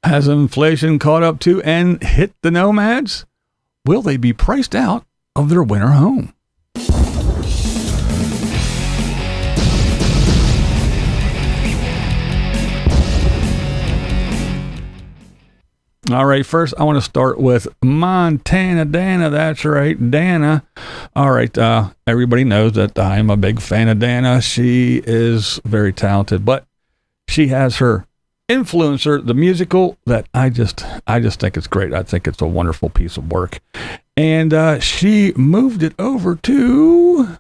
Has inflation caught up to and hit the Nomads? Will they be priced out of their winter home? All right, first I want to start with Montana Dana. That's right, Dana. All right, everybody knows that I'm a big fan of Dana. She is very talented, but she has her Influencer, the musical, that I just think it's great. I think it's a wonderful piece of work. And she moved it over to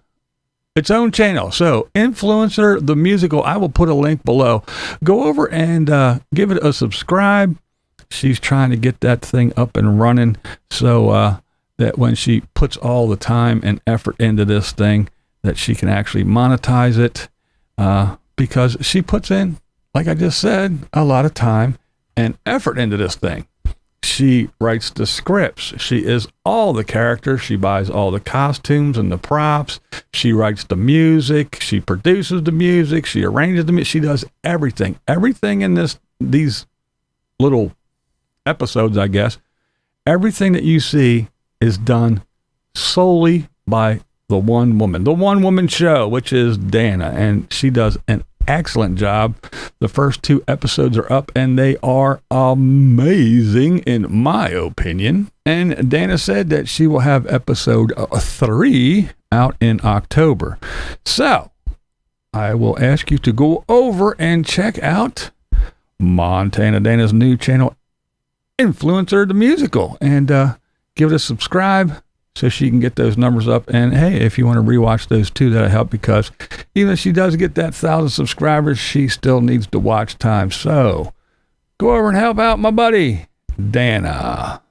its own channel. So Influencer, the musical, I will put a link below. Go over and give it a subscribe. She's trying to get that thing up and running so that when she puts all the time and effort into this thing, that she can actually monetize it because she puts in, like I just said, a lot of time and effort into this thing. She writes the scripts. She is all the characters. She buys all the costumes and the props. She writes the music. She produces the music. She arranges the music. She does everything. Everything in these little episodes, I guess, everything that you see is done solely by the one woman show, which is Dana, and she does an excellent job. The first 2 episodes are up and they are amazing in my opinion. And Dana said that she will have episode 3 out in October. So I will ask you to go over and check out Montana Dana's new channel, Influencer the Musical, and give it a subscribe so she can get those numbers up. And hey, if you want to rewatch those 2, that'll help, because even if she does get that 1,000 subscribers, she still needs to watch time. So go over and help out my buddy Dana.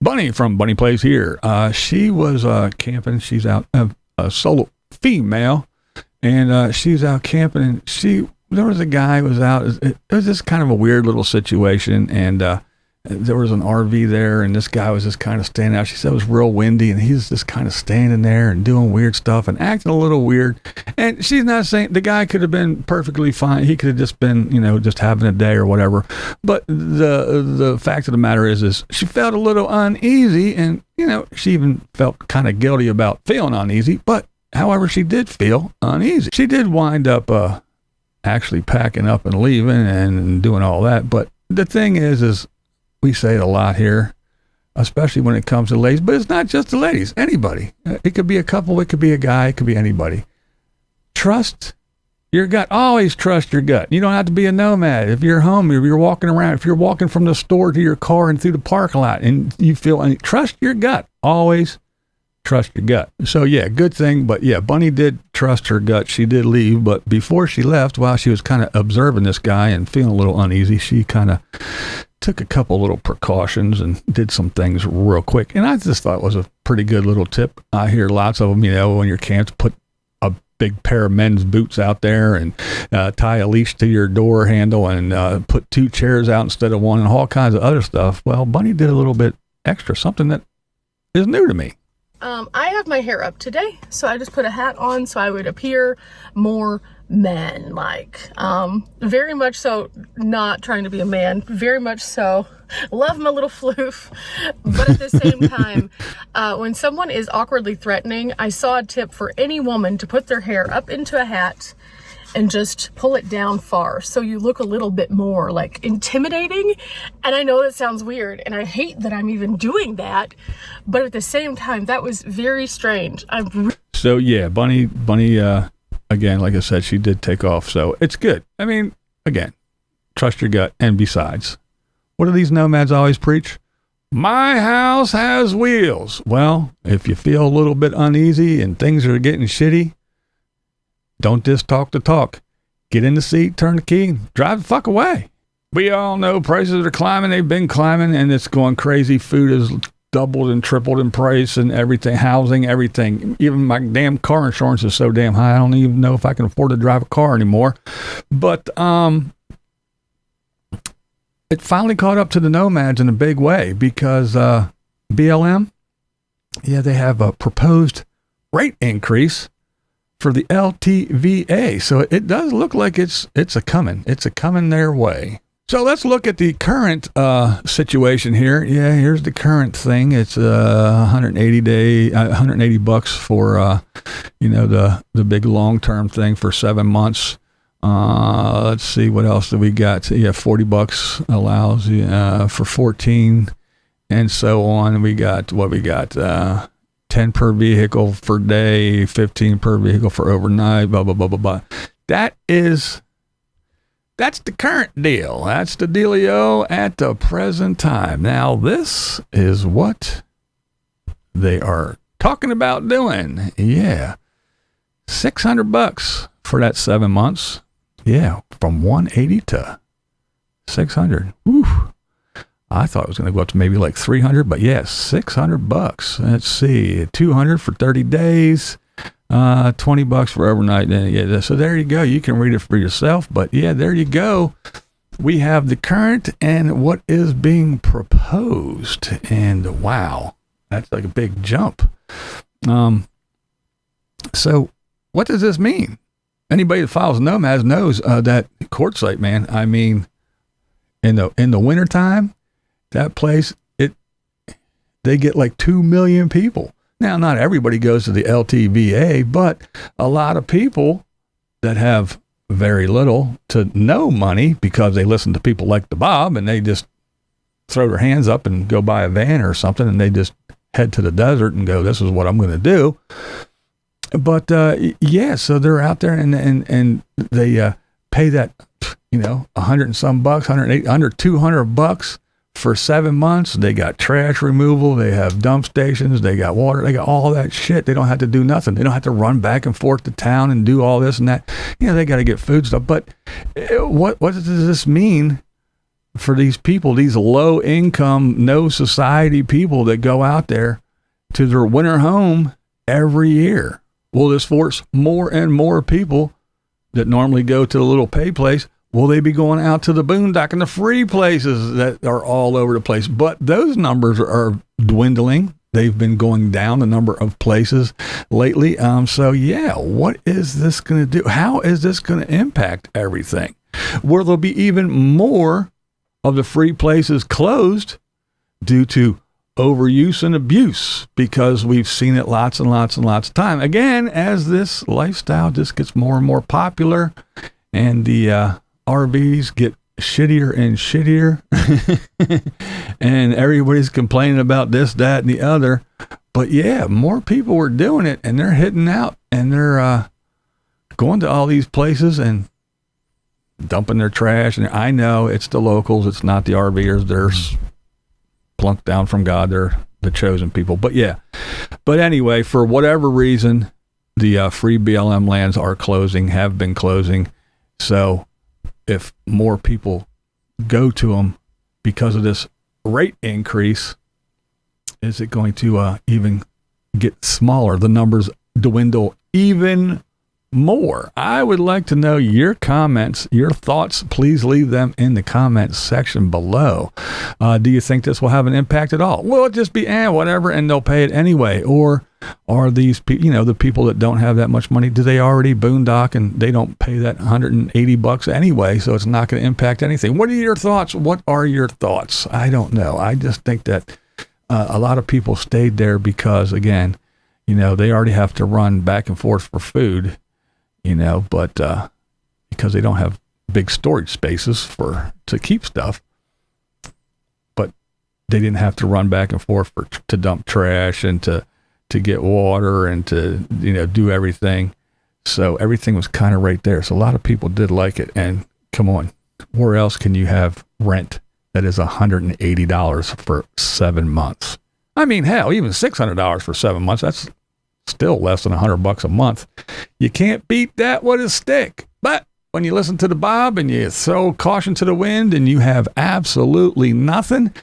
Bunny from BunnyPlaysHere. She was camping. She's out, a solo female, and she's out camping, and there was a guy who was out. It was just kind of a weird little situation, and there was an RV there, and this guy was just kind of standing out. She said it was real windy, and he's just kind of standing there and doing weird stuff and acting a little weird. And she's not saying the guy could have been perfectly fine. He could have just been, just having a day or whatever. But the fact of the matter is she felt a little uneasy, and, she even felt kind of guilty about feeling uneasy. But, however, she did feel uneasy. She did wind up actually packing up and leaving and doing all that. But the thing is we say it a lot here, especially when it comes to ladies, but it's not just the ladies, anybody. It could be a couple, it could be a guy, it could be anybody. Trust your gut. Always trust your gut. You don't have to be a nomad. If you're home, if you're walking around, if you're walking from the store to your car and through the parking lot and you feel, trust your gut. Always trust your gut. So yeah, good thing. But yeah, Bunny did trust her gut. She did leave, but before she left, while she was kind of observing this guy and feeling a little uneasy, she kind of took a couple little precautions and did some things real quick. And I just thought it was a pretty good little tip. I hear lots of them, when you're camped, put a big pair of men's boots out there and tie a leash to your door handle and put 2 chairs out instead of 1 and all kinds of other stuff. Well, Bunny did a little bit extra, something that is new to me. I have my hair up today, so I just put a hat on so I would appear more man-like. Very much so not trying to be a man, very much so love my little floof, but at the same time, when someone is awkwardly threatening, I saw a tip for any woman to put their hair up into a hat and just pull it down far so you look a little bit more like intimidating. And I know that sounds weird, and I hate that I'm even doing that, but at the same time, that was very strange. So yeah, Bunny, again, like I said, she did take off, so it's good. I mean, again, trust your gut. And besides, what do these nomads always preach? My house has wheels. Well, if you feel a little bit uneasy and things are getting shitty, don't just talk the talk. Get in the seat, turn the key, drive the fuck away. We all know prices are climbing. They've been climbing, and it's going crazy. Food has doubled and tripled in price, and everything, housing, everything. Even my damn car insurance is so damn high, I don't even know if I can afford to drive a car anymore. But it finally caught up to the Nomads in a big way, because BLM, they have a proposed rate increase for the LTVA. So it does look like it's a coming their way. So let's look at the current situation here. Yeah, here's the current thing. It's 180 bucks for the big long-term thing for 7 months. Let's see, what else do we got? Yeah, 40 bucks allows for 14 and so on. We got 10 per vehicle for day, 15 per vehicle for overnight, blah, blah, blah, blah, blah. That's the current deal. That's the dealio at the present time. Now, this is what they are talking about doing. Yeah. $600 for that 7 months. Yeah. From 180 to 600. Whew. I thought it was going to go up to maybe like 300, but yeah, $600. Let's see. 200 for 30 days. $20 for overnight. Yeah, so there you go. You can read it for yourself, but yeah, there you go. We have the current and what is being proposed, and wow, that's like a big jump. So what does this mean? Anybody that follows Nomads knows that Quartzsite, man. I mean, in the wintertime, that place, they get like 2 million people. Now, not everybody goes to the LTVA, but a lot of people that have very little to no money because they listen to people like the Bob and they just throw their hands up and go buy a van or something and they just head to the desert and go, this is what I'm going to do. But yeah, so they're out there and they pay that, 100 and some bucks, 180, under $200 for 7 months. They got trash removal. They have dump stations. They got water. They got all that shit. They don't have to do nothing. They don't have to run back and forth to town and do all this and that. They got to get food stuff. But what does this mean for these people, these low income, no society people that go out there to their winter home every year? Will this force more and more people that normally go to the little pay place? Will they be going out to the boondock and the free places that are all over the place? But those numbers are dwindling. They've been going down, the number of places lately. So yeah, what is this going to do? How is this going to impact everything? Will there be even more of the free places closed due to overuse and abuse? Because we've seen it lots and lots and lots of time. Again, as this lifestyle just gets more and more popular and the RVs get shittier and shittier and everybody's complaining about this, that, and the other. But yeah, more people were doing it and they're hitting out and they're going to all these places and dumping their trash. And I know it's the locals. It's not the RVers. They're plunked down from God. They're the chosen people. But yeah. But anyway, for whatever reason, the free BLM lands are closing, have been closing. So if more people go to them because of this rate increase, is it going to even get smaller? The numbers dwindle even more. I would like to know your comments, your thoughts. Please leave them in the comments section below. Do you think this will have an impact at all? Will it just be whatever and they'll pay it anyway? Or are these the people that don't have that much money, do they already boondock and they don't pay that $180 anyway, so it's not going to impact anything? What are your thoughts? What are your thoughts? I don't know. I just think that a lot of people stayed there because, again, they already have to run back and forth for food, but because they don't have big storage spaces to keep stuff, but they didn't have to run back and forth to dump trash and to get water and to, do everything. So everything was kind of right there. So a lot of people did like it. And come on, where else can you have rent that is $180 for 7 months? I mean, hell, even $600 for 7 months, that's still less than $100 a month. You can't beat that with a stick. But when you listen to the Bob and you throw caution to the wind and you have absolutely nothing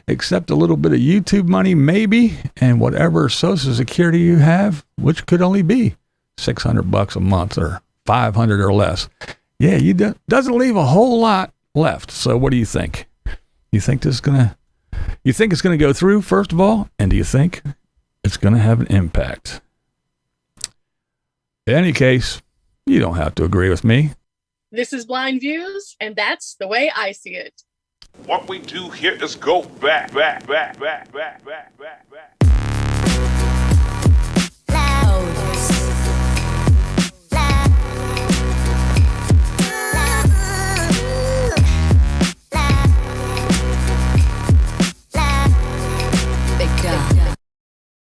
except a little bit of YouTube money maybe, and whatever Social Security you have, which could only be $600 a month or $500 or less. Yeah, doesn't leave a whole lot left. So what do you think? You think it's going to go through, first of all, and do you think it's going to have an impact? In any case, you don't have to agree with me. This is Blind Views, and that's the way I see it. What we do here is go back.